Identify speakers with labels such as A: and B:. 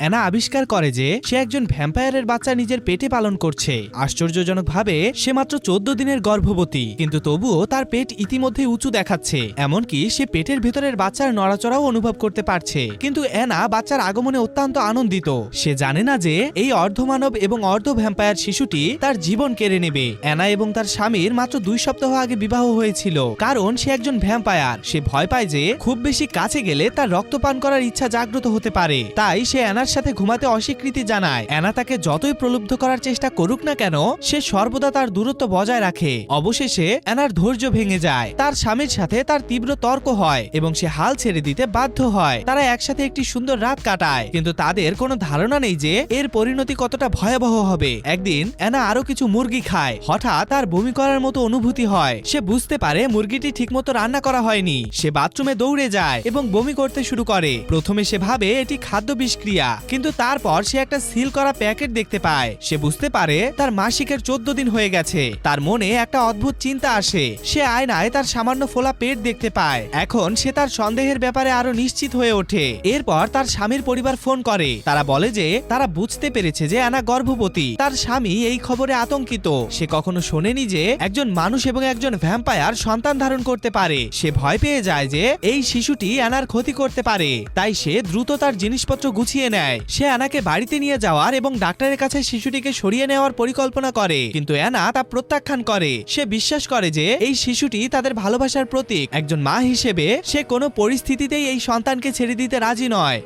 A: Anna আবিষ্কার করে যে সে একজন ভ্যাম্পায়ারের বাচ্চা নিজের পেটে পালন করছে। আশ্চর্যজনকভাবে সে মাত্র 14 দিনের গর্ভবতী, কিন্তু তবুও তার পেট ইতিমধ্যে উঁচু দেখাচ্ছে। এমনকি সে পেটের ভেতরের বাচ্চার নড়াচড়াও অনুভব করতে পারছে। কিন্তু অ্যানা বাচ্চার আগমনে অত্যন্ত আনন্দিত। সে জানে না যে এই অর্ধমানব এবং অর্ধ ভ্যাম্পায়ার শিশুটি তার জীবন কেড়ে নেবে। অ্যানা এবং তার স্বামীর মাত্র 2 সপ্তাহ আগে বিবাহ হয়েছিল। কারণ সে একজন ভ্যাম্পায়ার। সে ভয় পায় যে খুব বেশি কাছে গেলে তার রক্ত পান করার ইচ্ছা জাগ্রত হতে পারে। তাই সে অ্যানার সাথে ঘুমাতে অস্বীকৃতি জানায়। অ্যানা তাকে যতই প্রলুব্ধ করার চেষ্টা করুক না কেন, সে সর্বদা তার দূরত্ব বজায় রাখে। অবশেষে অ্যানার ধৈর্য ভেঙে যায়। তার স্বামীর সাথে তার তীব্র তর্ক হয় এবং সে হাল ছেড়ে দিতে বাধ্য হয়। তারা একসাথে একটি সুন্দর রাত কাটায়, কিন্তু তাদের কোনো ধারণা নেই যে এর পরিণতি কতটা ভয়াবহ হবে। একদিন অ্যানা আরো কিছু মুরগি খায়। হঠাৎ তার বমি করার মতো অনুভূতি হয়। সে বুঝতে পারে মুরগিটি ঠিকমতো রান্না করা হয়নি। সে বাথরুমে দৌড়ে যায় এবং বমি করতে শুরু করে। প্রথমে সে ভাবে এটি খাদ্য বিষক্রিয়া, কিন্তু তারপর সে একটা সিল করা প্যাকেট দেখতে পায়। সে বুঝতে পারে তার মাসিকের 14 দিন হয়ে গেছে। তার মনে একটা অদ্ভুত চিন্তা আসে। সে আয়নায় তার সামান্য ফোলা পেট দেখতে পায়। এখন সে তার সন্দেহের ব্যাপারে আরো নিশ্চিত হয়ে ওঠে। এরপর তার স্বামীর পরিবার ফোন করে। তারা বলে যে তারা বুঝতে পেরেছে যে অ্যানা গর্ভবতী। তার স্বামী এই খবরে আতঙ্কিত। সে কখনো শোনেনি যে একজন মানুষ এবং একজন ভ্যাম্পায়ার সন্তান ধারণ করতে পারে। সে ভয় পেয়ে যায় যে এই শিশুটি অ্যানার ক্ষতি করতে পারে। তাই সে দ্রুত তার জিনিসপত্র গুছিয়ে নেয়। সে অ্যানাকে বাড়িতে নিয়ে যাওয়ার এবং ডাক্তারের কাছে শিশুটিকে সরিয়ে নেওয়ার পরিকল্পনা করে, কিন্তু অ্যানা তা প্রত্যাখ্যান করে। সে বিশ্বাস করে যে এই শিশুটি তাদের ভালোবাসার প্রতীক। একজন মা হিসেবে সে কোনো পরিস্থিতিতেই এই সন্তানকে ছেড়ে দিতে রাজি নয়।